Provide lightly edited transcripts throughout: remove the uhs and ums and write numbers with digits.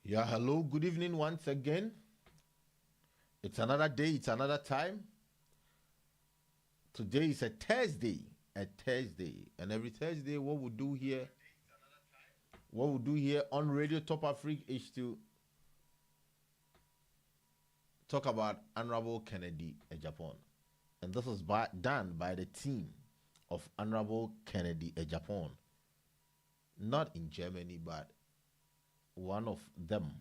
Yeah, hello, good evening once again. It's another day, it's another time. Today is a Thursday. And every Thursday, what we do here on Radio Top Africa is to talk about Honorable Kennedy Japan. And this is done by the team of Honorable Kennedy Japan. Not in Germany, but one of them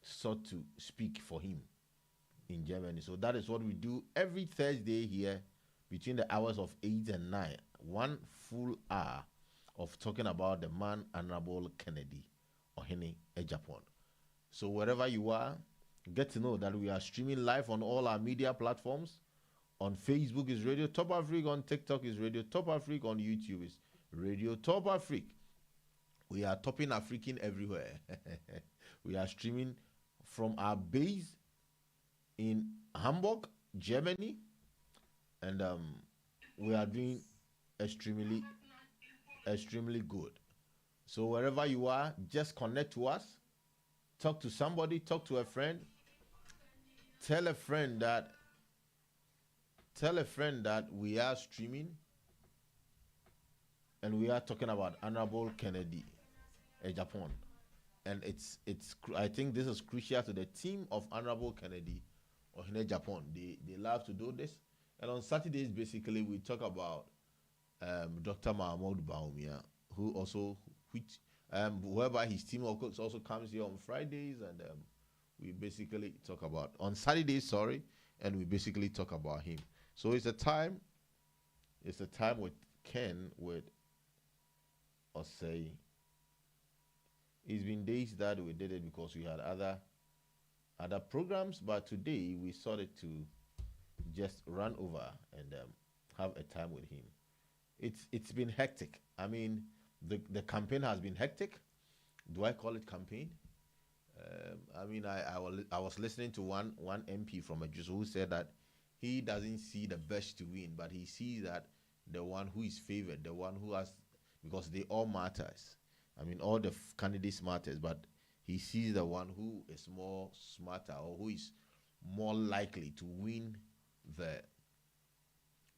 sought to speak for him in Germany. So that is what we do every Thursday here between the hours of 8 and 9. 1 full hour of talking about the man Honorable Kennedy Ohene Japan. So wherever you are, get to know that we are streaming live on all our media platforms. On Facebook is Radio Top Africa, on TikTok is Radio Top Africa, on YouTube is Radio Top Africa. We are topping African everywhere. We are streaming from our base in Hamburg, Germany, and we are doing extremely good. So wherever you are, just connect to us, talk to somebody, talk to a friend, tell a friend that we are streaming and we are talking about Honorable Kennedy Japan. And it's I think this is crucial to the team of Honorable Kennedy Ohene Japan. They love to do this. And on Saturdays, basically, we talk about Dr. Mahmoud Baumia, whoever his team also comes here on Fridays, and we basically talk about on Saturdays, and we basically talk about him. So it's a time with Ken, with Osei. It's been days that we did it because we had other programs, but today we started to just run over and have a time with him. It's been hectic. I mean, the campaign has been hectic. Do I call it campaign? I was listening to one MP from Ajuso who said that he doesn't see the best to win, but he sees that the one who is favored, the one who has, because they all matters. I mean, all the candidates matters, but he sees the one who is more smarter or who is more likely to win the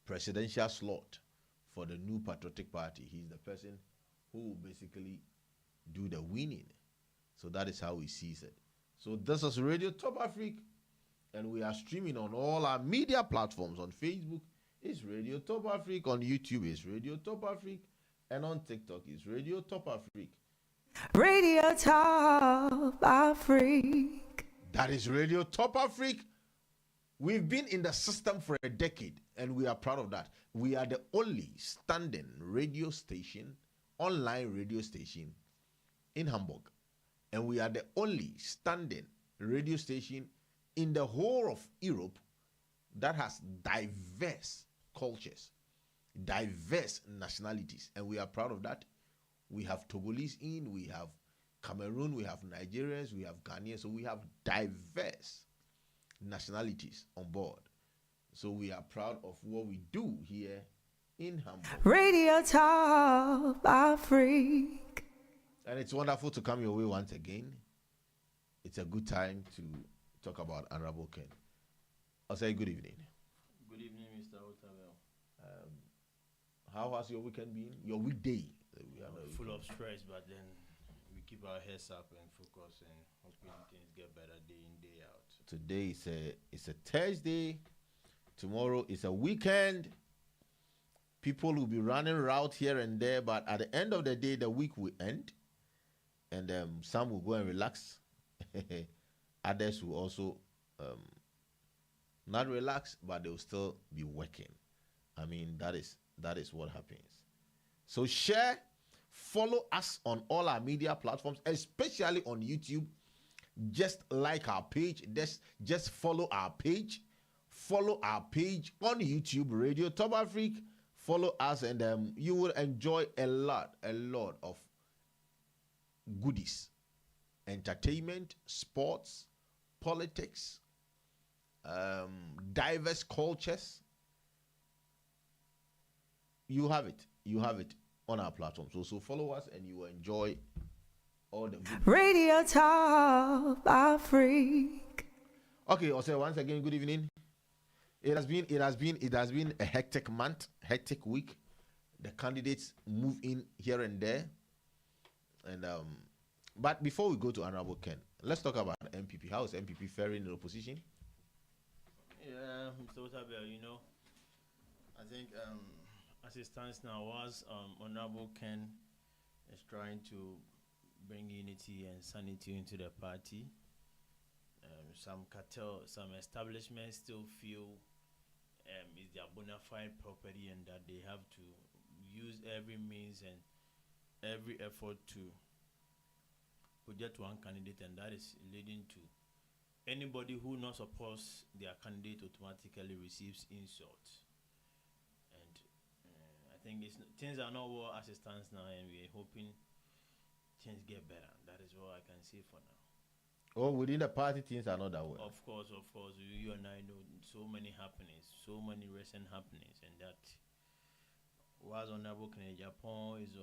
presidential slot for the new patriotic party. He's the person who will basically do the winning. So that is how he sees it. So this is Radio Top Africa, and we are streaming on all our media platforms. On Facebook, it's Radio Top Africa. On YouTube, it's Radio Top Africa. And on TikTok, it's Radio Top Africa. Radio Top Africa. That is Radio Top Africa. We've been in the system for a decade, and we are proud of that. We are the only standing radio station, online radio station in Hamburg. And we are the only standing radio station in the whole of Europe that has diverse cultures, diverse nationalities, and we are proud of that. We have Togolese in, we have Cameroon, we have Nigerians, we have Ghanaians, so we have diverse nationalities on board. So we are proud of what we do here in Hamburg. Radio Top Africa. And it's wonderful to come your way once again. It's a good time to talk about Honorable Ken. I'll say good evening. Good evening, Mr. Otabel. How has your weekend been? Your weekday? Full of stress, but then we keep our heads up and focus and hoping things get better day in, day out. Today is a Thursday. Tomorrow is a weekend. People will be running around here and there, but at the end of the day, the week will end. And some will go and relax. Others will also not relax, but they will still be working. I mean, that is what happens. So share, follow us on all our media platforms, especially on YouTube. Just like our page, just follow our page. Follow our page on YouTube, Radio Top Africa. Follow us, and you will enjoy a lot of goodies, entertainment, sports, politics, diverse cultures. You have it on our platform. So follow us, and you will enjoy all the good. Radio Top Africa. Okay, Osei, once again, good evening. It has been a hectic month, hectic week. The candidates move in here and there, and but before we go to Honorable Ken, let's talk about MPP. How is MPP faring in opposition? Yeah, Mr. Otabel, I think as it stands now, Honorable Ken is trying to bring unity and sanity into the party. Some establishments still feel it's their bona fide property and that they have to use every means and every effort to project one candidate, and that is leading to anybody who not supports their candidate automatically receives insults. And I think things are not well as it stands now, and we're hoping things get better. That is what I can say for now. Oh, within the party, things are not that well. Of course. You and I know so many happenings, so many recent happenings, and that was Honorable Kennedy Japan is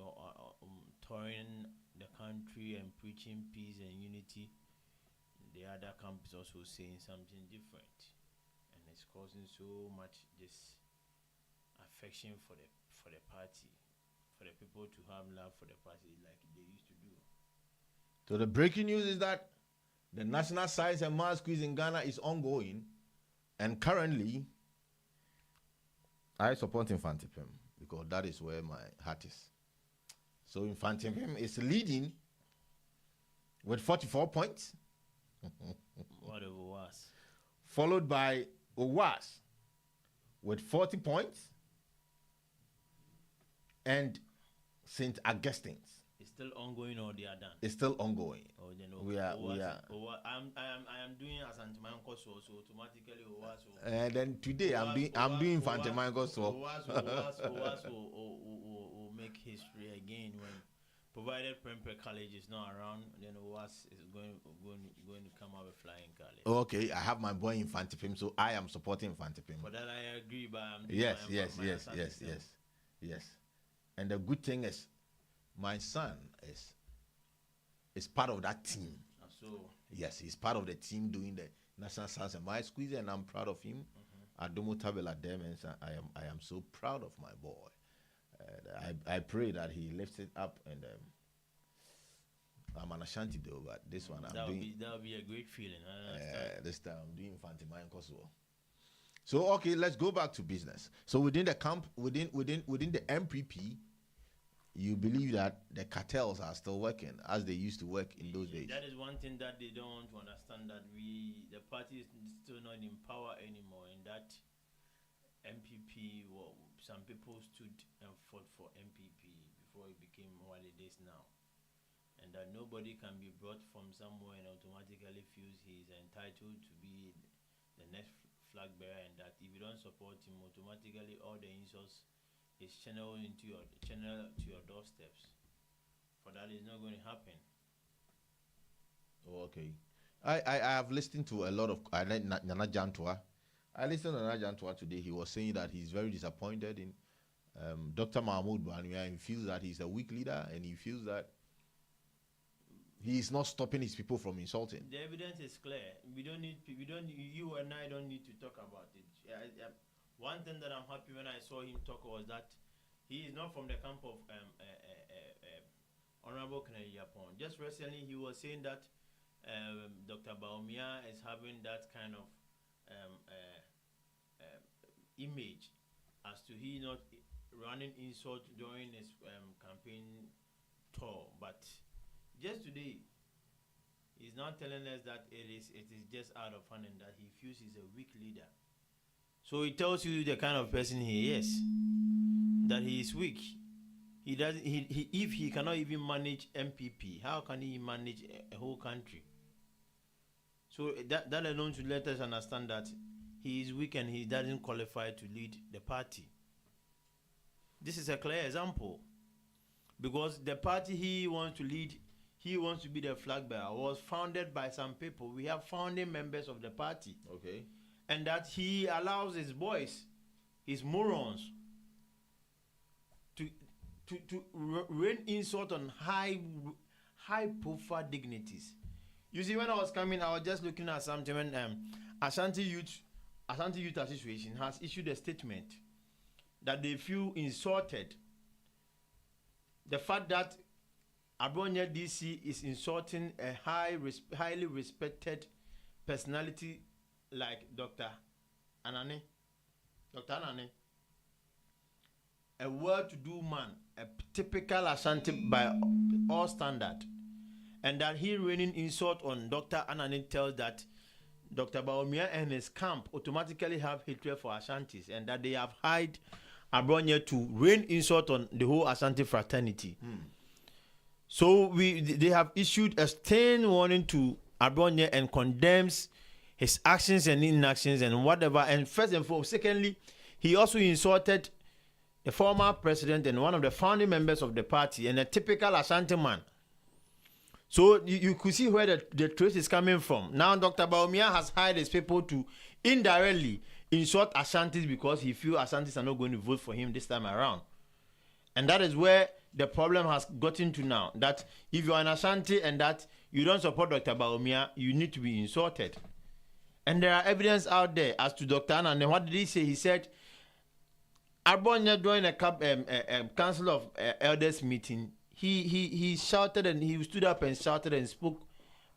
touring the country and preaching peace and unity. The other camp is also saying something different, and it's causing so much this affection for the party, for the people to have love for the party like they used to do. So the breaking news is that the National Science and Maths Quiz in Ghana is ongoing, and currently, I support Infantipim because that is where my heart is. So Infantipim is leading with 44 points. What it was. Followed by Owas with 40 points, and St. Augustine's. It's still ongoing or they are done? It's still ongoing. Oh, then We are. I am doing as Antimanko so automatically And then today I'm doing Fantemanko so. will make history again when, provided Prempeh College is not around, then OAS is going to come out with flying college. Okay, I have my boy Infantipim, so I am supporting Infantipim. For that I agree, but yes. And the good thing is, my son is part of that team. So yes, he's part of the team doing the National Science and Maths Quiz, and I'm proud of him. Adomo Tabela Demons, I am so proud of my boy. I pray that he lifts it up, and I'm an Ashanti though, but this one that would be a great feeling. This time I'm doing Fanti Kosovo. So okay, let's go back to business. So within the camp, within the MPP, you believe that the cartels are still working as they used to work in those days. That is one thing that they don't want to understand, that the party is still not in power anymore, and that MPP, some people stood and fought for MPP before it became what it is now, and that nobody can be brought from somewhere and automatically feels he is entitled to be the next flag bearer, and that if you don't support him, automatically all the insults is channeled into your doorsteps. For that is not going to happen. Oh, okay. I have listened to a lot of Nana Jantua. I listened to Nana Jantua today. He was saying that he's very disappointed in Dr. Mahmoud Banwia. He feels that he's a weak leader, and he feels that he is not stopping his people from insulting. The evidence is clear. You and I don't need to talk about it. One thing that I'm happy when I saw him talk was that he is not from the camp of Honorable Kennedy Japan. Just recently, he was saying that Dr. Baumia is having that kind of image as to he not running insult during his campaign tour. But just today, he's now telling us that it is just out of hand and that he feels he's a weak leader. So it tells you the kind of person he is, that he is weak. He doesn't. If he cannot even manage MPP, how can he manage a whole country? So that alone should let us understand that he is weak and he doesn't qualify to lead the party. This is a clear example, because the party he wants to lead, he wants to be the flag bearer, was founded by some people. We have founding members of the party. Okay. And that he allows his boys, his morons, to rain insult on high high-profile dignitaries. You see, when I was coming, I was just looking at something when Ashanti Youth Association has issued a statement that they feel insulted. The fact that Abronya DC is insulting a highly respected personality like Dr. Anane, a well-to-do man, a typical Ashanti by all standard, and that he raining insult on Dr. Anane tells that Dr. Bawumia and his camp automatically have hatred for Ashantis, and that they have hired Abronya to rain insult on the whole Ashanti fraternity. So they have issued a stern warning to Abronya and condemns his actions and inactions and whatever. And first and foremost, secondly, he also insulted the former president and one of the founding members of the party and a typical Ashanti man. So you could see where the truth is coming from. Now Dr. Bawumia has hired his people to indirectly insult Ashantis because he feels Ashantis are not going to vote for him this time around. And that is where the problem has gotten to now. That if you are an Ashanti and that you don't support Dr. Bawumia, you need to be insulted. And there are evidence out there as to Dr. Anna. And what did he say? He said, Abronya during a council of elders meeting, he shouted and he stood up and shouted and spoke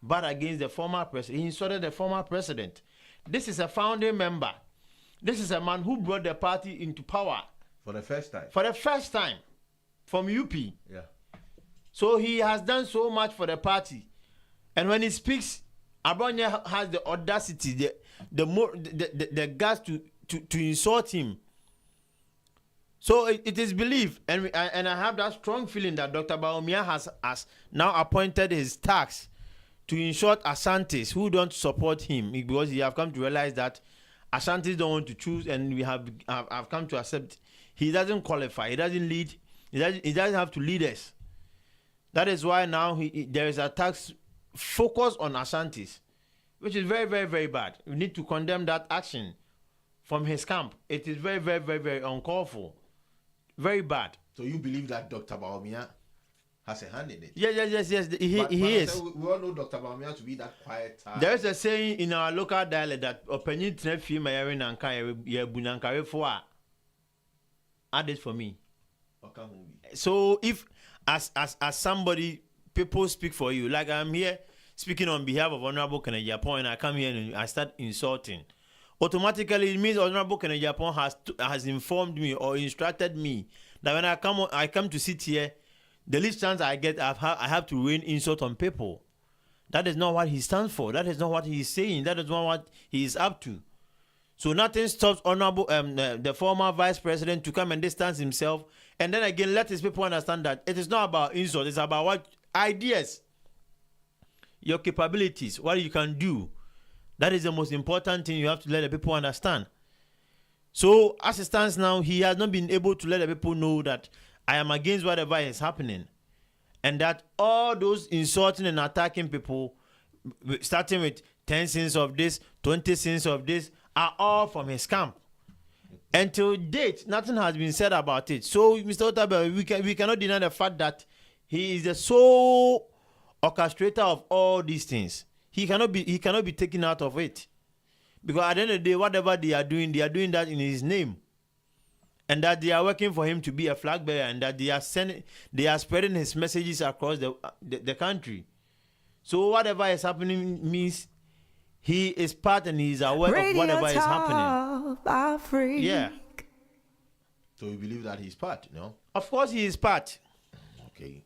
bad against the former president. He insulted the former president. This is a founding member. This is a man who brought the party into power. For the first time. For the first time. From UP. Yeah. So he has done so much for the party. And when he speaks, Abronya has the audacity, the guts to insult him. So it is believed, and I have that strong feeling that Dr. Bawumia has now appointed his tax to insult Ashantis who don't support him, because he have come to realize that Ashantis don't want to choose, and we have come to accept he doesn't qualify, he doesn't lead, he doesn't have to lead us. That is why now there is a tax focused on Ashantis, which is very, very, very bad. We need to condemn that action from his camp. It is very, very, very, very uncalled for. Very bad. So you believe that Dr. Bawumia has a hand in it? Yes. He is. We all know Dr. Bawumia to be that quiet type. There is a saying in our local dialect that "Openyi trefi mayari nanka ye bunankare foa." Add it for me. So if as somebody, people speak for you, like I'm here speaking on behalf of Honorable Kennedy Japon, and I come here and I start insulting, automatically it means Honorable Kennedy Japon has informed me or instructed me that when I come to sit here, the least chance I get, I have to rain insult on people. That is not what he stands for. That is not what he is saying. That is not what he is up to. So nothing stops Honorable the former vice president to come and distance himself, and then again let his people understand that it is not about insult. It's about what ideas, your capabilities, what you can do. That is the most important thing you have to let the people understand. So as it stands now, he has not been able to let the people know that I am against whatever is happening, and that all those insulting and attacking people, starting with 10 sins of this, 20 sins of this, are all from his camp. Until date, nothing has been said about it. So, Mr. Otabe, we cannot deny the fact that he is the sole orchestrator of all these things. He cannot be taken out of it, because at the end of the day, whatever they are doing that in his name, and that they are working for him to be a flag bearer, and that they are spreading his messages across the country. So whatever is happening means he is part and he is aware of whatever is happening. Yeah. So you believe that he's part, no? Of course he is part. Okay.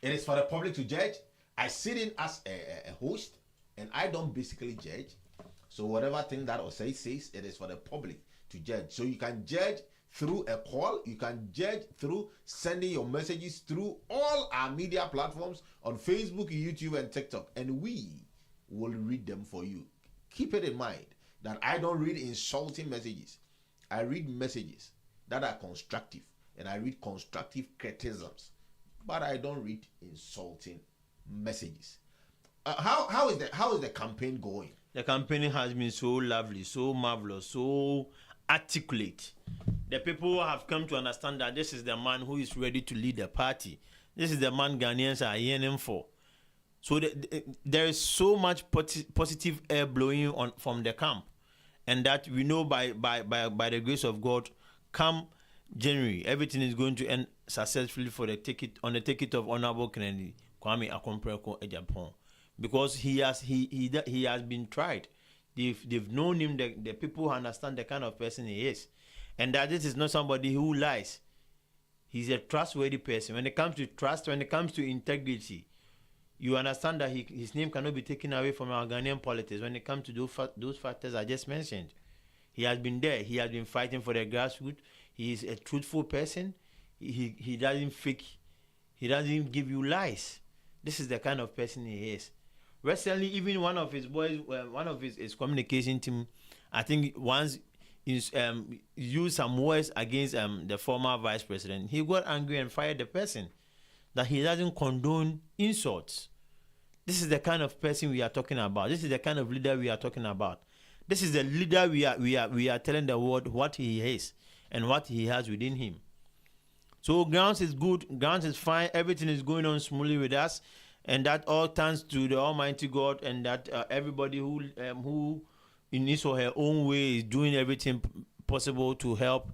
It is for the public to judge. I sit in as a host, and I don't basically judge. So whatever thing that Osei says, it is for the public to judge. So you can judge through a call. You can judge through sending your messages through all our media platforms on Facebook, YouTube, and TikTok. And we will read them for you. Keep it in mind that I don't read insulting messages. I read messages that are constructive, and I read constructive criticisms, but I don't read insulting messages. How is the campaign going? The campaign has been so lovely, so marvelous, so articulate. The people have come to understand that this is the man who is ready to lead the party. This is the man Ghanaians are yearning for. So there is so much positive air blowing on from the camp, and that we know by the grace of God, come January, everything is going to end successfully for the ticket of Honorable Kennedy Kwame Akompreko Ejapon, because he has been tried. They've known him. The people understand the kind of person he is, and that this is not somebody who lies. He's a trustworthy person. When it comes to trust, when it comes to integrity, you understand that his name cannot be taken away from our Ghanaian politics. When it comes to those factors I just mentioned, he has been there. He has been fighting for the grassroots. He is a truthful person. He doesn't fake. He doesn't give you lies. This is the kind of person he is. Recently, even one of his boys, one of his communication team, I think once used some words against the former vice president. He got angry and fired the person. That he doesn't condone insults. This is the kind of person we are talking about. This is the kind of leader we are talking about. This is the leader we are telling the world what he is and what he has within him. So grounds is good, grounds is fine, everything is going on smoothly with us, and that all thanks to the Almighty God, and that everybody who in his or her own way is doing everything possible to help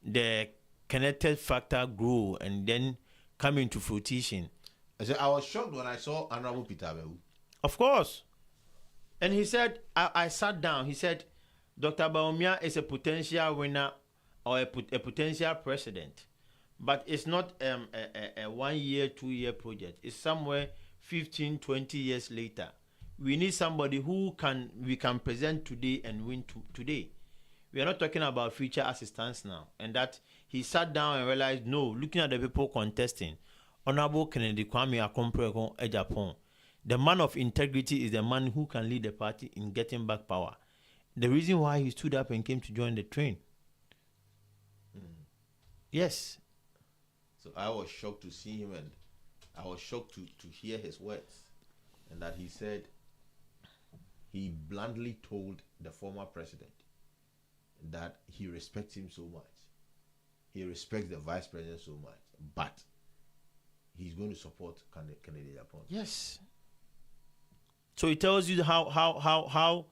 the connected factor grow and then come into fruition. I was shocked when I saw Honorable Peter Abehu. Of course. And he said, I sat down, he said, Dr. Baumia is a potential winner or a potential president. But it's not a 1 year, 2 year project. It's somewhere 15, 20 years later. We need somebody who we can present today and win today. We are not talking about future assistance now. And that he sat down and realized, no, looking at the people contesting, Honorable Kennedy Kwame Akompreko Ejapon, the man of integrity is the man who can lead the party in getting back power. The reason why he stood up and came to join the train. Yes. So I was shocked to see him, and I was shocked to hear his words. And that he said, he bluntly told the former president that he respects him so much. He respects the vice president so much. But he's going to support Kennedy Ejapon. Yes. So it tells you how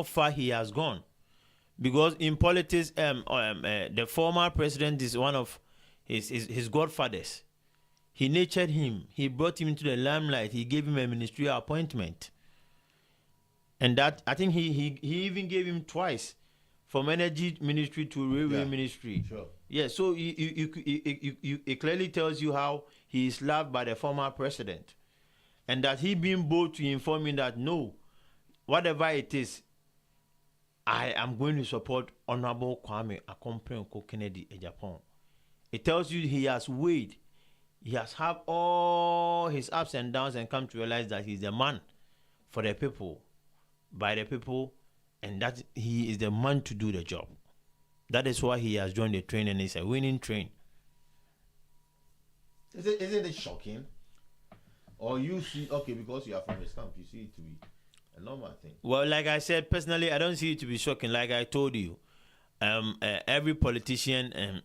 far he has gone. Because in politics, the former president is one of his godfathers. He nurtured him. He brought him into the limelight. He gave him a ministerial appointment. And that, I think he even gave him twice, from energy ministry to railway ministry. Sure. Yeah, so it clearly tells you how he is loved by the former president. And that he being bold to inform him that, no, whatever it is, I am going to support Honorable Kwame Akompreko Kennedy Ejapon. It tells you he has weighed, he has had all his ups and downs and come to realize that he's the man for the people, by the people, and that he is the man to do the job. That is why he has joined the train, and it's a winning train. Isn't it shocking? Or you see, okay, because you are from his camp, you see it to be a normal thing. Well, like I said, personally, I don't see it to be shocking. Like I told you, every politician,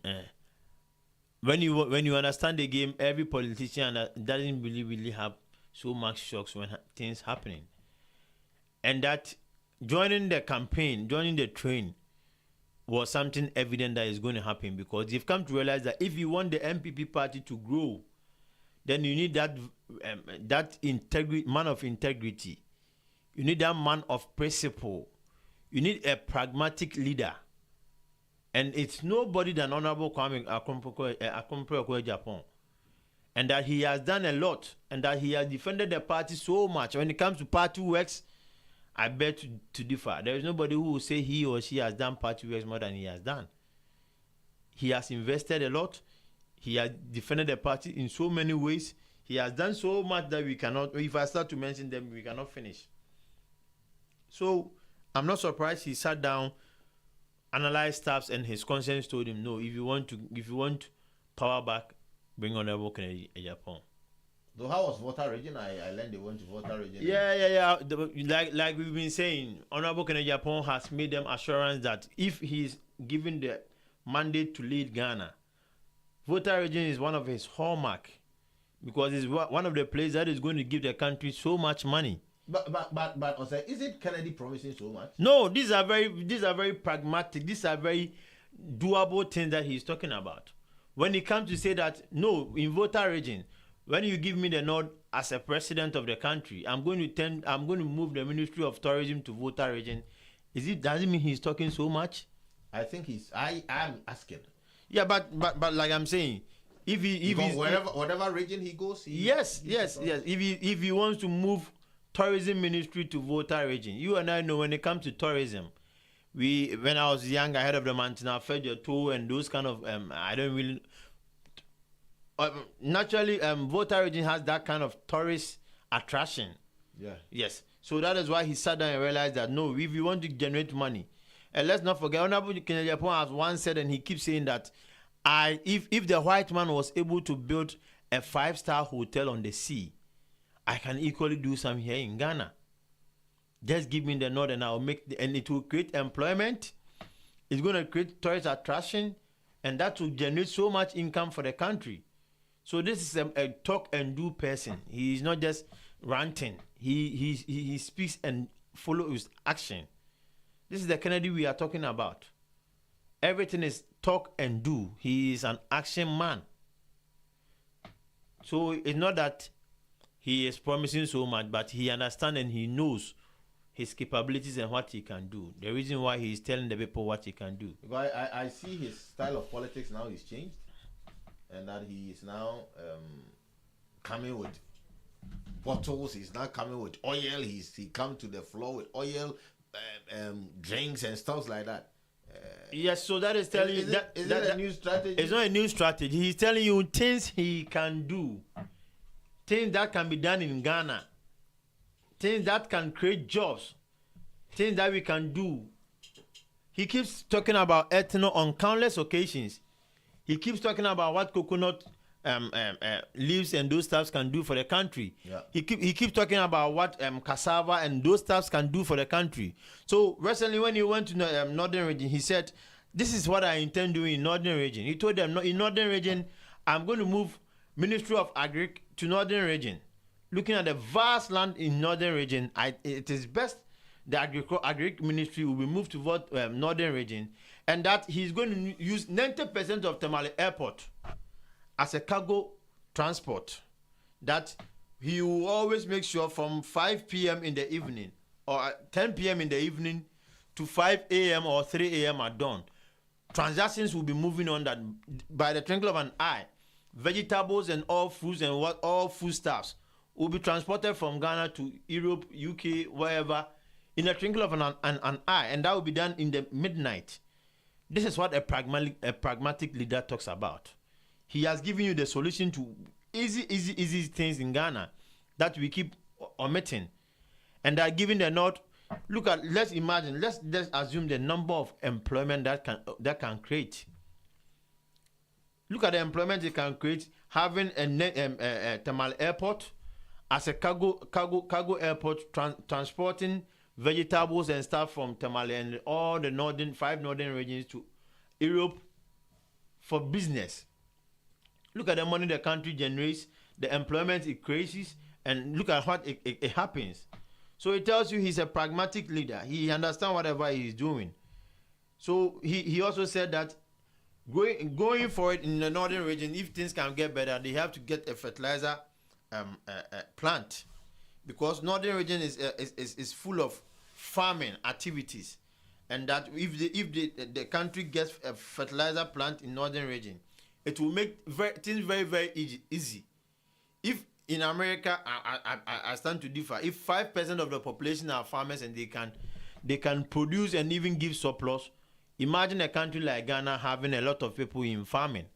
when you understand the game, every politician doesn't really have so much shocks when things happening. And that joining the campaign, joining the train, was something evident that is going to happen, because they've come to realize that if you want the MPP party to grow, then you need that man of integrity. You need that man of principle. You need a pragmatic leader. And it's nobody than Honorable Kwame Akompreko Ejapon. And that he has done a lot. And that he has defended the party so much. When it comes to party works, I bet to differ. There is nobody who will say he or she has done party works more than he has done. He has invested a lot. He has defended the party in so many ways. He has done so much that we cannot, if I start to mention them, we cannot finish. So I'm not surprised he sat down, analyzed stuff, and his conscience told him, no, if you want power back, bring Honorable Kennedy Ejapon. Though how was voter region? I learned they went to voter region. Yeah. Like we've been saying, Honorable Kennedy Ejapon has made them assurance that if he's given the mandate to lead Ghana, voter region is one of his hallmark. because it's one of the places that is going to give the country so much money. But Osei, is it Kennedy promising so much? No, these are very pragmatic. These are very doable things that he's talking about. When it comes to say that, no, in voter region, when you give me the nod as a president of the country, I'm going to move the Ministry of Tourism to voter region. Does it mean he's talking so much? I think I'm asking. Yeah, but like I'm saying, if whatever region he goes, yes. If he wants to move tourism ministry to voter region, you and I know when it comes to tourism, when I was young, I heard of the Mantina Fedja tour and those kind of I don't really. Naturally, voter region has that kind of tourist attraction. Yeah. Yes. So that is why he sat down and realized that no, if you want to generate money, and let's not forget, Honorable Kennedy Agyapong has once said, and he keeps saying that, if the white man was able to build a 5-star hotel on the sea, I can equally do some here in Ghana. Just give me the nod and I'll and it will create employment. It's going to create tourist attraction, and that will generate so much income for the country. So this is a talk and do person. He is not just ranting. He speaks and follows action. This is the Kennedy we are talking about. Everything is talk and do. He is an action man. So it's not that he is promising so much, but he understands and he knows his capabilities and what he can do. The reason why he is telling the people what he can do. Because I see his style of politics now is changed, and that he is now coming with bottles. He's not coming with oil. He come to the floor with oil, drinks and stuff like that. Yes, so that is telling you that is that a new strategy? It's not a new strategy. He's telling you things he can do, things that can be done in Ghana, things that can create jobs, things that we can do. He keeps talking about ethanol on countless occasions. He keeps talking about what coconut leaves and those stuffs can do for the country. Yeah. He keeps talking about what cassava and those stuffs can do for the country. So recently when he went to Northern region, he said, this is what I intend doing in Northern region. He told them, in Northern region, I'm going to move Ministry of Agric to Northern region. Looking at the vast land in Northern region, it is best the Agric Ministry will be moved to Northern region, and that he's going to use 90% of Tamale Airport as a cargo transport, that he will always make sure from 5 p.m. in the evening or 10 p.m. in the evening to 5 a.m. or 3 a.m. at dawn, transactions will be moving on that by the twinkle of an eye. Vegetables and all fruits and all foodstuffs will be transported from Ghana to Europe, UK, wherever, in a twinkle of an eye, and that will be done in the midnight. This is what a pragmatic leader talks about. He has given you the solution to easy things in Ghana that we keep omitting. And they are giving the nod. Let's assume the number of employment that can create. Look at the employment it can create, having a Tamale Airport as a cargo airport, transporting vegetables and stuff from Tamale and all the 5 northern regions to Europe for business. Look at the money the country generates, the employment it creates, and look at what it happens. So it tells you he's a pragmatic leader. He understands whatever he's doing. So he also said that going for it in the northern region, if things can get better, they have to get a fertilizer plant, because northern region is full of farming activities, and that if the country gets a fertilizer plant in northern region, it will make things very, very easy. If in America, I stand to differ. If 5% of the population are farmers and they can produce and even give surplus, imagine a country like Ghana having a lot of people in farming.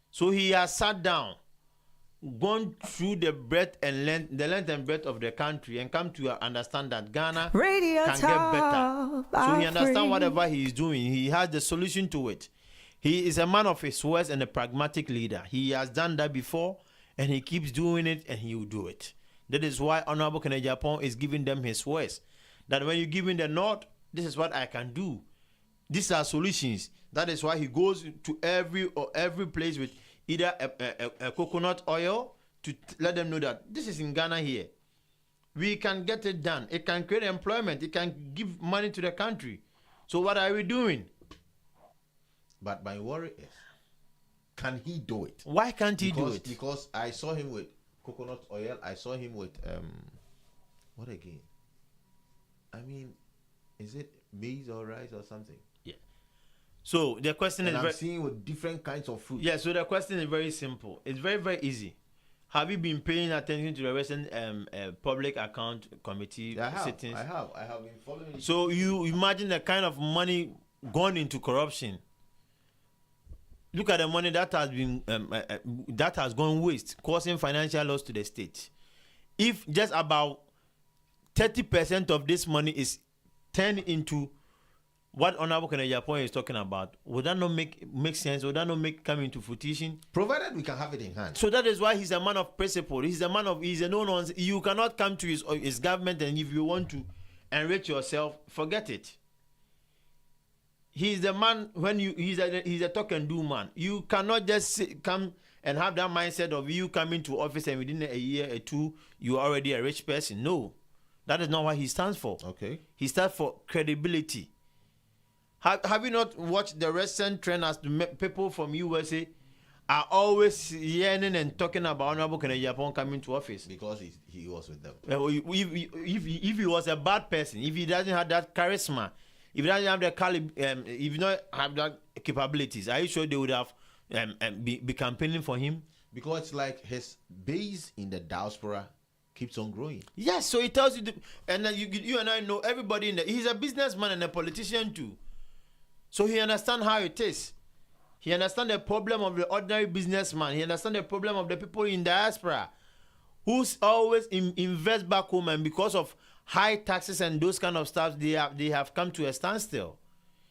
So he has sat down, gone through the length and breadth of the country, and come to understand that Ghana Radio can get better. So he understands whatever he is doing. He has the solution to it. He is a man of his words and a pragmatic leader. He has done that before, and he keeps doing it, and he will do it. That is why Honorable Kennedy Agyapong is giving them his words. That when you give him the nod, this is what I can do. These are solutions. That is why he goes to every place with either a coconut oil to let them know that this is in Ghana here. We can get it done. It can create employment. It can give money to the country. So what are we doing? But my worry is, can he do it? Why can't he do it? Because I saw him with coconut oil. I saw him with what again? I mean, is it maize or rice or something? Yeah. So the question is, I'm seeing with different kinds of fruit. Yeah. So the question is very simple. It's very, very easy. Have you been paying attention to the recent public account committee sittings? I have been following it. So you imagine the kind of money gone into corruption. Look at the money that has been that has gone waste, causing financial loss to the state. If just about 30% of this money is turned into what Honorable Kennedy Agyapong is talking about, would that not make sense? Would that not come into fruition? Provided we can have it in hand. So that is why he's a man of principle. He's a no-nonsense. You cannot come to his government, and if you want to enrich yourself, forget it. He's the man he's a talk and do man. You cannot just come and have that mindset of you coming to office and within a year or two you are already a rich person. No, that is not what he stands for. Okay. He stands for credibility. Have you not watched the recent trend as the people from USA are always yearning and talking about Honorable Kennedy Agyapong coming to office? Because he was with them. If he was a bad person, if he doesn't have that charisma, if he doesn't have the if he don't have that capabilities, are you sure they would have be campaigning for him? Because it's like his base in the diaspora keeps on growing. Yes, so it tells you, and then you and I know everybody he's a businessman and a politician too. So he understands how it is. He understands the problem of the ordinary businessman. He understands the problem of the people in diaspora who's always invest back home, and because of high taxes and those kind of stuff, they have come to a standstill.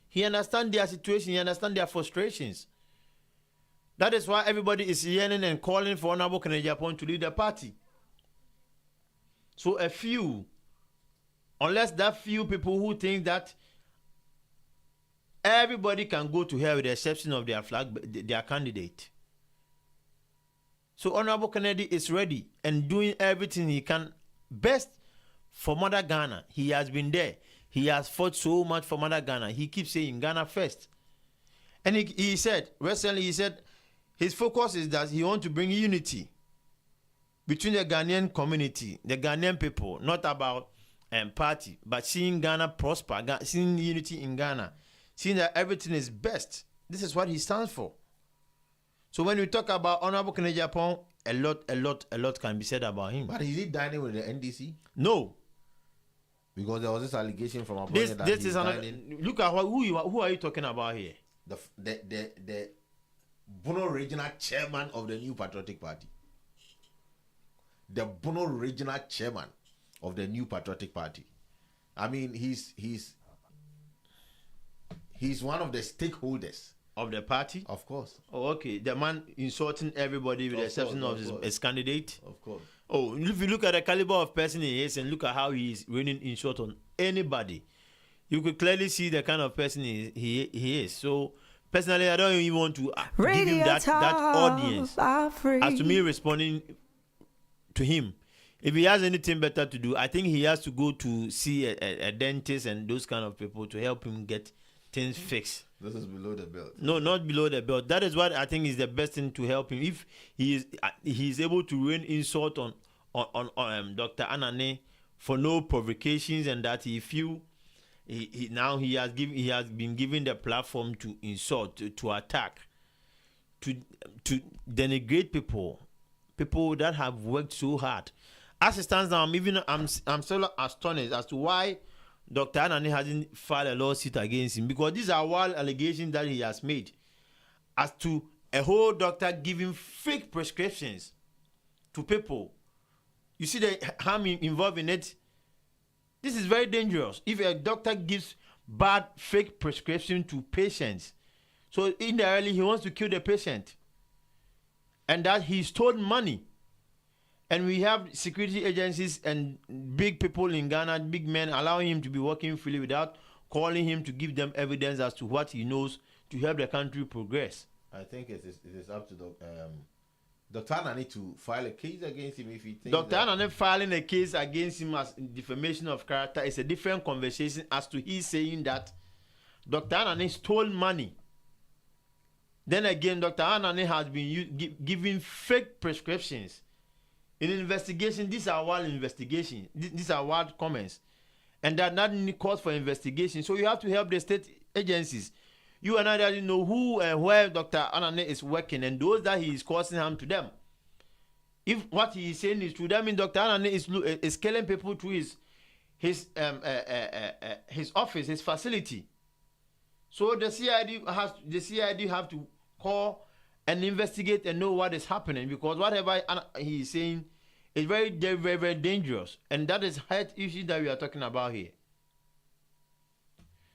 He understands their situation. He understands their frustrations. That is why everybody is yearning and calling for Honorable Kennedy Agyapong to lead the party. So a few, unless that few people who think that everybody can go to hell with the exception of their candidate. So Honorable Kennedy is ready and doing everything he can best for Mother Ghana. He has been there. He has fought so much for Mother Ghana. He keeps saying Ghana first. And he said, recently his focus is that he wants to bring unity between the Ghanaian community, the Ghanaian people, not about party, but seeing Ghana prosper, seeing unity in Ghana, seeing that everything is best. This is what he stands for. So when we talk about Honorable Kennedy Agyapong, a lot can be said about him. But is he dining with the NDC? No. Because there was this allegation from a This is dining. Look at who are you talking about here? The Bono Regional Chairman of the New Patriotic Party. The Bono Regional Chairman of the New Patriotic Party. I mean, he's one of the stakeholders of the party. Of course. Oh, okay. The man insulting everybody with the exception of his candidate. Of course. Oh, if you look at the caliber of person he is and look at how he is running in short on anybody, you could clearly see the kind of person he is. So personally, I don't even want to give him that audience as to me responding to him. If he has anything better to do, I think he has to go to see a dentist and those kind of people to help him get things fixed. This is below the belt. No, not below the belt. That is what I think is the best thing to help him. If he is able to rain insult on Dr. Anane for no provocations, and that he feel he has been given the platform to insult, to attack, to denigrate people that have worked so hard. As it stands now, I'm still astonished as to why Dr. Anani hasn't filed a lawsuit against him, because these are wild allegations that he has made as to a whole doctor giving fake prescriptions to people. You see the harm involved in it? This is very dangerous. If a doctor gives bad fake prescription to patients, so indirectly he wants to kill the patient, and that he stole money. And we have security agencies and big people in Ghana, big men, allowing him to be working freely without calling him to give them evidence as to what he knows to help the country progress. I think it is up to Dr. Anna need to file a case against him if he thinks Dr. that... Anane filing a case against him as defamation of character is a different conversation as to he saying that Dr. Anane stole money. Then again, Dr. Anane has been giving fake prescriptions. In investigation, these are wild investigations. These are wild comments. And that not need cause for investigation. So you have to help the state agencies. You and I don't know who and where Dr. Anane is working and those that he is causing harm to them. If what he is saying is true, that means Dr. Anane is killing people through his office, his facility. So the CID have to call and investigate and know what is happening, because whatever he is saying is very, very, very dangerous, and that is health issue that we are talking about here.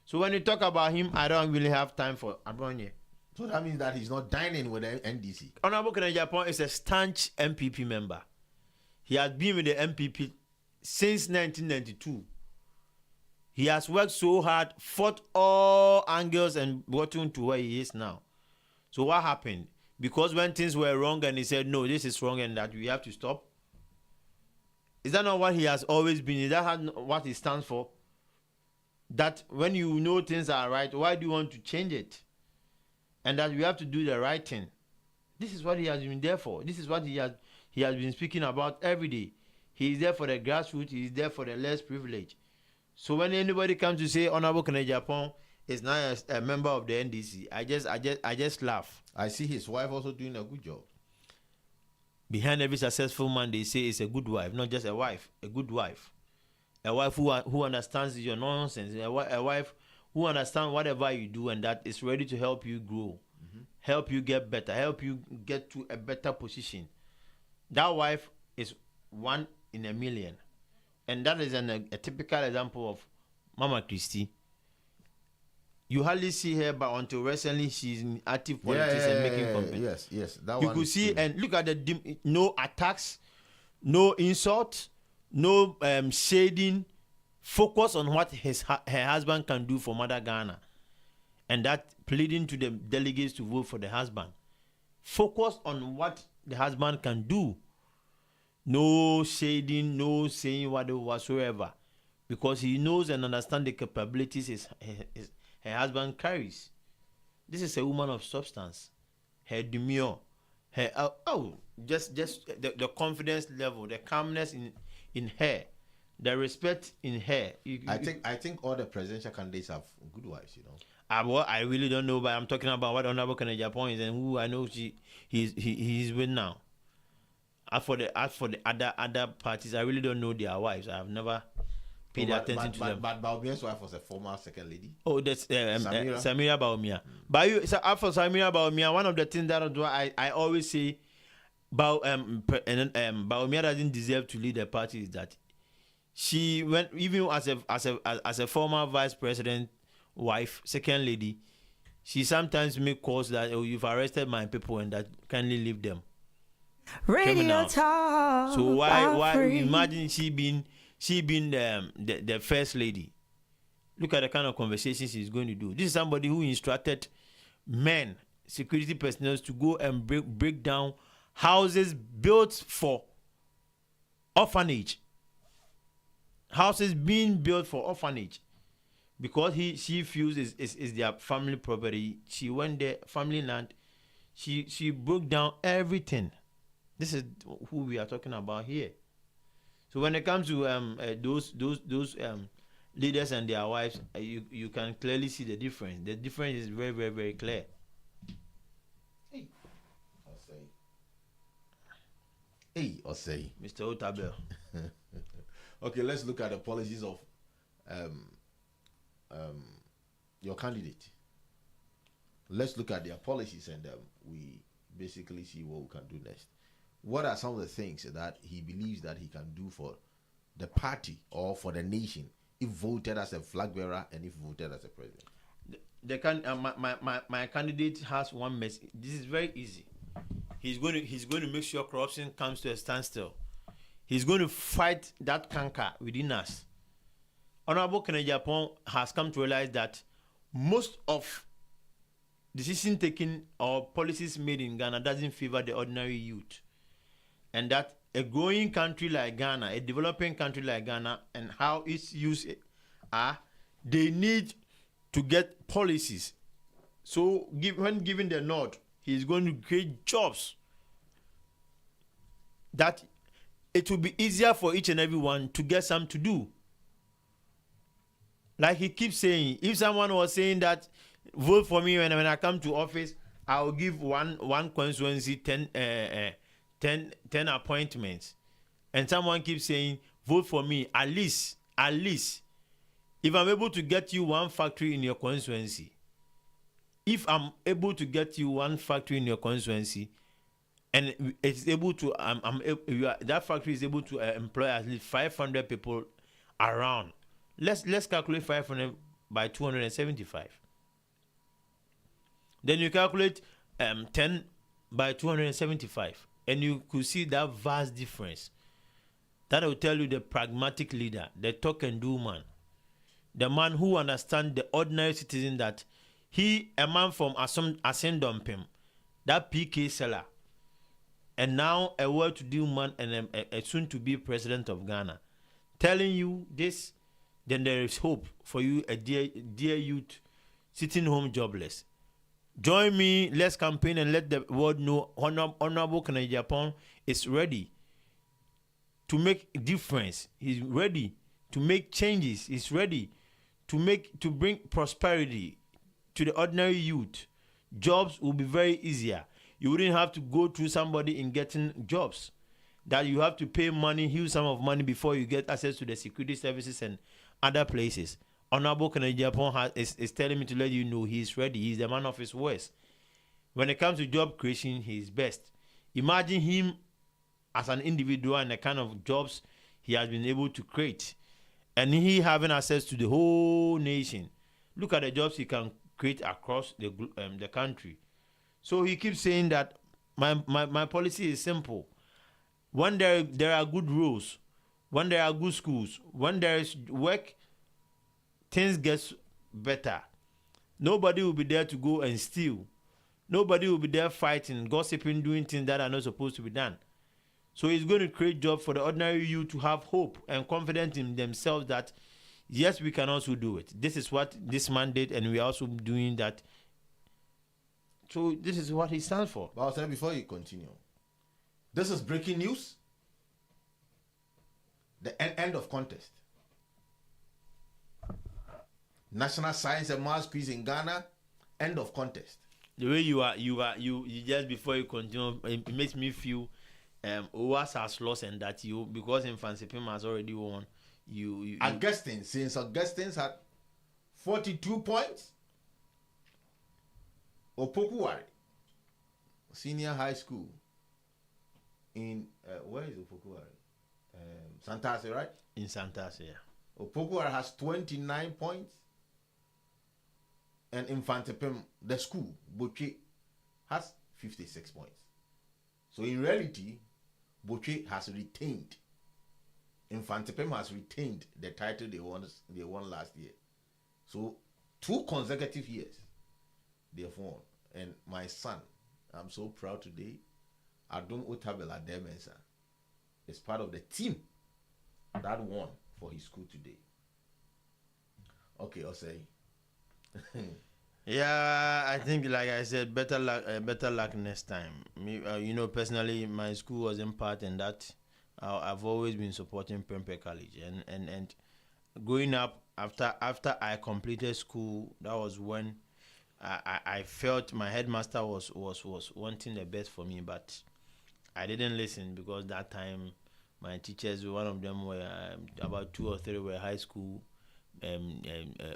So when you talk about him, I don't really have time for Abronye. So that means that he's not dining with the NDC. Honorable Kennedy Japan is a staunch MPP member. He has been with the MPP since 1992. He has worked so hard, fought all angles, and gotten to where he is now. So what happened? Because when things were wrong and he said, no, this is wrong and that we have to stop. Is that not what he has always been? Is that what he stands for? That when you know things are right, why do you want to change it? And that we have to do the right thing. This is what he has been there for. This is what he has been speaking about every day. He is there for the grassroots. He is there for the less privileged. So when anybody comes to say Honorable Kennedy Japan is not a member of the NDC, I just laugh. I see his wife also doing a good job. Behind every successful man, they say it's a good wife, not just a wife, a good wife. A wife who understands your nonsense, a wife who understands whatever you do and that is ready to help you grow, help you get better, help you get to a better position. That wife is one in a million. And that is a typical example of Mama Christie. You hardly see her, but until recently she's in active politics and making comments. Yes. That you one could see true. and look at the no attacks, no insult, no shading. Focus on what her husband can do for Mother Ghana, and that pleading to the delegates to vote for the husband. Focus on what the husband can do. No shading, no saying whatsoever, because he knows and understands the capabilities her husband carries. This is a woman of substance. Her demure, her just the confidence level, the calmness in her, the respect in her. I think all the presidential candidates have good wives, you know. Well, I really don't know, but I'm talking about what Honorable Kennedy Japan is and who I know he's with now. As for the other parties, I really don't know their wives. I have never paid attention to them. But Baumia's wife was a former second lady. Oh, that's Samira Baumia. But for Samira Baumia, one of the things that I always say about Baumia doesn't deserve to lead the party is that she went, even as a former vice president wife, second lady, she sometimes make calls that, oh, you've arrested my people and that kindly leave them. Radio talk. So why imagine she being the first lady? Look at the kind of conversations she's going to do. This is somebody who instructed men, security personnel, to go and break down houses built for orphanage. Houses being built for orphanage. Because she feels is their family property. She went there, family land. She broke down everything. This is who we are talking about here. So when it comes to those leaders and their wives, you can clearly see the difference. The difference is very, very, very clear. Hey, Osei. Mr. Otabel. Okay, let's look at the policies of your candidate. Let's look at their policies and we basically see what we can do next. What are some of the things that he believes that he can do for the party or for the nation if voted as a flag bearer and if voted as a president? My candidate has one message. This is very easy. He's going to make sure corruption comes to a standstill. He's going to fight that canker within us. Honorable Kennedy Japan has come to realize that most of decision taking or policies made in Ghana doesn't favor the ordinary youth. and that a growing country like Ghana, a developing country like Ghana, and how its use are, they need to get policies. So when given the nod, he's going to create jobs that it will be easier for each and everyone to get some to do. Like he keeps saying, if someone was saying that vote for me when I come to office, I will give one constituency 10 appointments, and someone keeps saying vote for me at least if I'm able to get you one factory in your constituency, if I'm able to get you one factory in your constituency, and it's able to that factory is able to employ at least 500 people around. Let's calculate 500 by 275. Then you calculate 10 by 275, and you could see that vast difference. That will tell you the pragmatic leader, the talk and do man, the man who understands the ordinary citizen, that he, a man from Asendompim, that PK seller, and now a well-to-do man and a soon-to-be president of Ghana, telling you this, then there is hope for you, a dear youth sitting home jobless. Join me, let's campaign and let the world know Honorable Kennedy Japan is ready to make a difference. He's ready to make changes. He's ready to bring prosperity to the ordinary youth. Jobs will be very easier. You wouldn't have to go through somebody in getting jobs, that you have to pay money, huge sum of money before you get access to the security services and other places. Honorable Kennedy Japan is telling me to let you know he's ready. He's the man of his words. When it comes to job creation, he's best. Imagine him as an individual and the kind of jobs he has been able to create, and he having access to the whole nation. Look at the jobs he can create across the country. So he keeps saying that my policy is simple. When there are good rules, when there are good schools, when there is work, things get better. Nobody will be there to go and steal. Nobody will be there fighting, gossiping, doing things that are not supposed to be done. So he's going to create jobs for the ordinary youth to have hope and confidence in themselves that, yes, we can also do it. This is what this man did, and we are also doing that. So this is what he stands for. But I'll say before you continue, this is breaking news. The end of contest. National Science and Maths Quiz in Ghana, end of contest. The way you just before you continue, it makes me feel OWAS has lost, and that you, because Infancy Pim has already won. Augustine, since Augustine's had 42 points, Opokuwari, senior high school in where is Opokuwari? Santase, right? In Santase, yeah. Opokuwari has 29 points, and Infantepim, the school, Boche, has 56 points. So in reality, Boche has retained. Infantepim has retained the title they won last year. So 2 consecutive years they have won. And my son, I'm so proud today, Adum Otabela Demensa, is part of the team that won for his school today. Okay, Osei. Yeah, I think, like I said, better luck next time. Me, personally, my school was in part in that. I've always been supporting Prempeh College, and growing up, after I completed school, that was when I felt my headmaster was wanting the best for me, but I didn't listen, because that time my teachers, one of them were about 2 or 3 were high school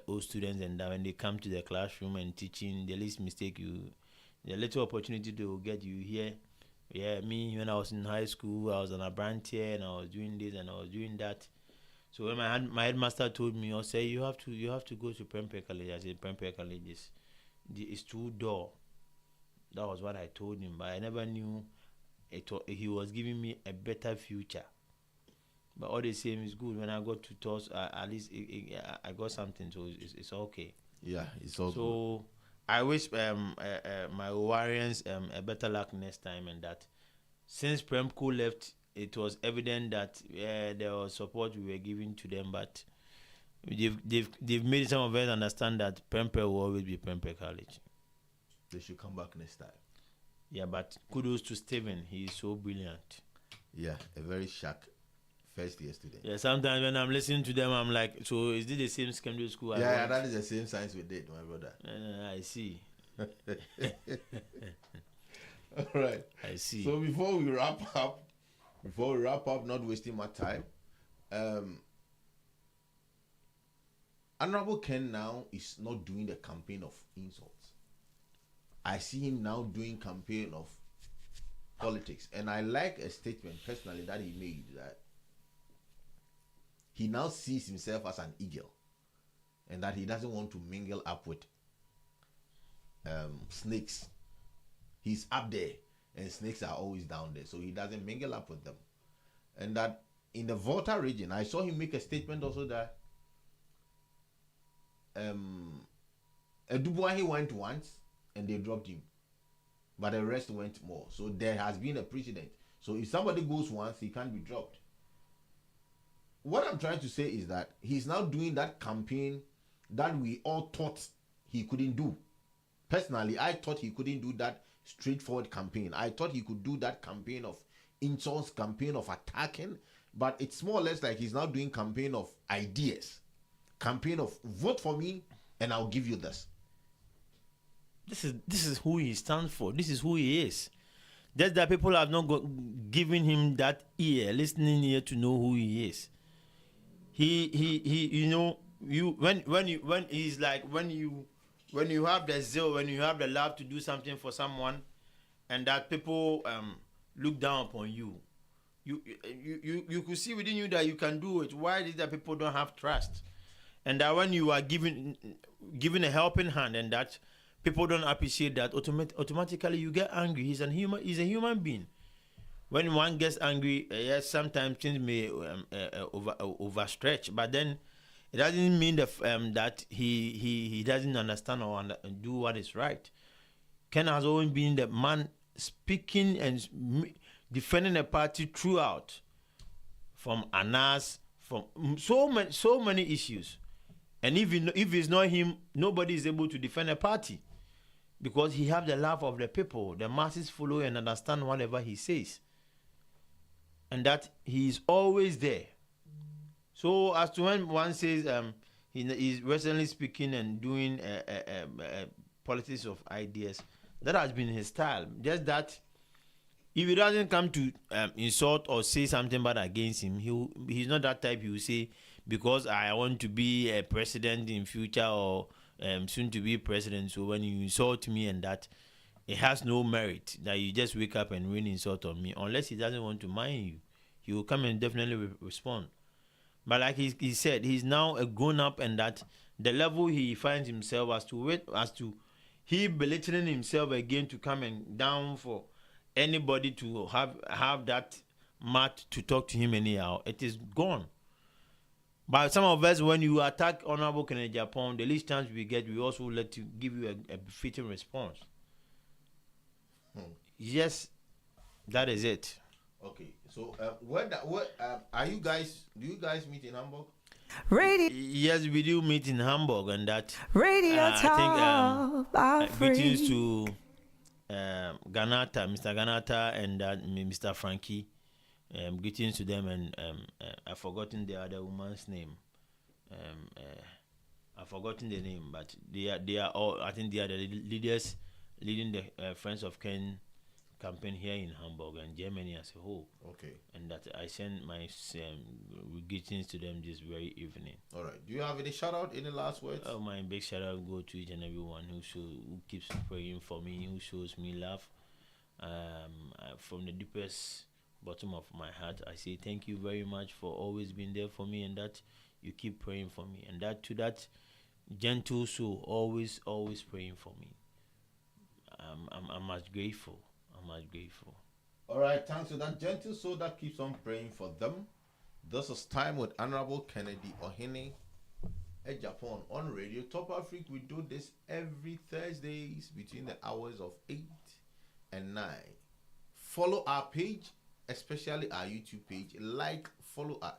old students, and when they come to the classroom and teaching, the least mistake the little opportunity to get you here. Yeah, me, when I was in high school, I was on a branch here, and I was doing this and I was doing that. So when my headmaster told me, Osei, you have to go to Prempeh College. I said, Prempeh College is too dull. That was what I told him, but I never knew he was giving me a better future. But all the same, is good. When I got to toss, at least I got something, so it's okay. Yeah, it's all so good. I wish my Warriors a better luck next time, and that since Premco left, it was evident that there was support we were giving to them, but they've made some of us understand that Prempe will always be Prempe College. They should come back next time. Yeah, but kudos to Steven. He is so brilliant. Yeah, a very sharp first year student. Yeah, sometimes when I'm listening to them, I'm like, so is this the same secondary school? Yeah, that is the same science we did, my brother. I see. All right. I see. So before we wrap up, not wasting my time, Honorable Ken now is not doing the campaign of insults. I see him now doing campaign of politics, and I like a statement personally that he made that he now sees himself as an eagle, and that he doesn't want to mingle up with snakes. He's up there, and snakes are always down there, so he doesn't mingle up with them. And that in the Volta region, I saw him make a statement also that Edubuahi went once and they dropped him, but the rest went more. So there has been a precedent. So if somebody goes once, he can't be dropped. What I'm trying to say is that he's now doing that campaign that we all thought he couldn't do. Personally, I thought he couldn't do that straightforward campaign. I thought he could do that campaign of insults, campaign of attacking, but it's more or less like he's now doing campaign of ideas, campaign of vote for me and I'll give you this. This is who he stands for. This is who he is. Just that people have not given him that ear, listening ear to know who he is. He you know, when he's like, when you have the zeal, when you have the love to do something for someone, and that people look down upon you, you could see within you that you can do it. Why is it that people don't have trust? And that when you are given a helping hand, and that people don't appreciate that, automatically you get angry. He's a human being. When one gets angry, yes, sometimes things may overstretch, but then it doesn't mean that he doesn't understand or do what is right. Ken has always been the man speaking and defending a party throughout, from Anas, from so many issues. And if it's not him, nobody is able to defend a party, because he have the love of the people. The masses follow and understand whatever he says, and that he is always there. So as to when one says he's recently speaking and doing politics of ideas, that has been his style. Just that if he doesn't come to insult or say something bad against him, he's not that type. He will say, because I want to be a president in future, or soon to be president, so when you insult me and that, it has no merit, that you just wake up and really insult on me. Unless he doesn't want to mind you, he will come and definitely respond. But like he said, he's now a grown up, and that the level he finds himself as to he belittling himself again to come and down for anybody to have that mat to talk to him anyhow, it is gone. But some of us, when you attack Honorable Kennedy Japan, the least chance we get, we also let you give you a befitting response. Yes, that is it. Okay, so are you guys? Do you guys meet in Hamburg? Radio. Yes, we do meet in Hamburg, and that Radio I think greetings to Ganata, Mr. Ganata, and Mr. Frankie. Greetings to them, and I've forgotten the other woman's name. I've forgotten the name, but they are all. I think they are the leaders leading the Friends of Ken campaign here in Hamburg and Germany as a whole. Okay. And that I send my greetings to them this very evening. All right. Do you have any shout out? Any last words? Oh, my big shout out go to each and everyone who keeps praying for me, who shows me love. From the deepest bottom of my heart, I say thank you very much for always being there for me, and that you keep praying for me, and that to that gentle soul always praying for me. I'm much grateful. All right, thanks to that gentle soul that keeps on praying for them. This is Time with Honorable Kennedy Ohene Japan on Radio Top Africa. We do this every Thursdays between the hours of 8 and 9. follow our page, especially our YouTube page. Like, follow us.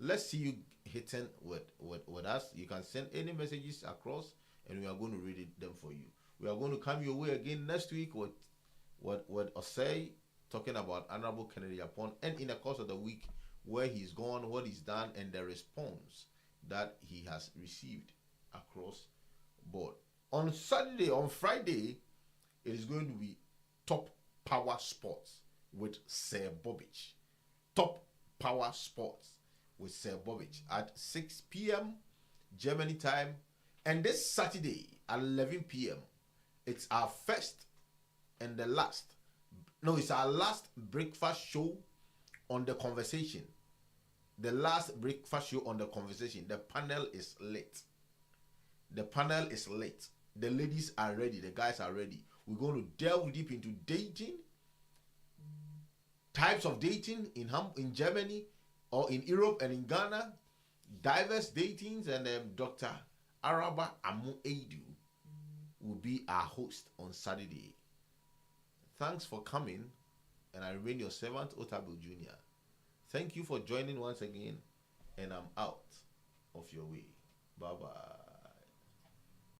Let's see you hitting with us. You can send any messages across, and we are going to read them for you. We are going to come your way again next week with Osei talking about Honorable Kennedy Japan, and in the course of the week, where he's gone, what he's done, and the response that he has received across board. On Friday, it is going to be Top Power Sports with Sir Bobic. Top Power Sports with Sir Bobic at 6 p.m. Germany time. And this Saturday at 11 p.m., it's our first and the last. No, it's our last breakfast show on The Conversation. The last breakfast show on The Conversation. The panel is lit. The panel is lit. The ladies are ready. The guys are ready. We're going to delve deep into dating, types of dating in Germany or in Europe and in Ghana, diverse datings, and Dr. Araba Amu Eidu will be our host on Saturday. Thanks for coming, and I remain your servant, Otabil Jr. Thank you for joining once again, and I'm out of your way. Bye-bye.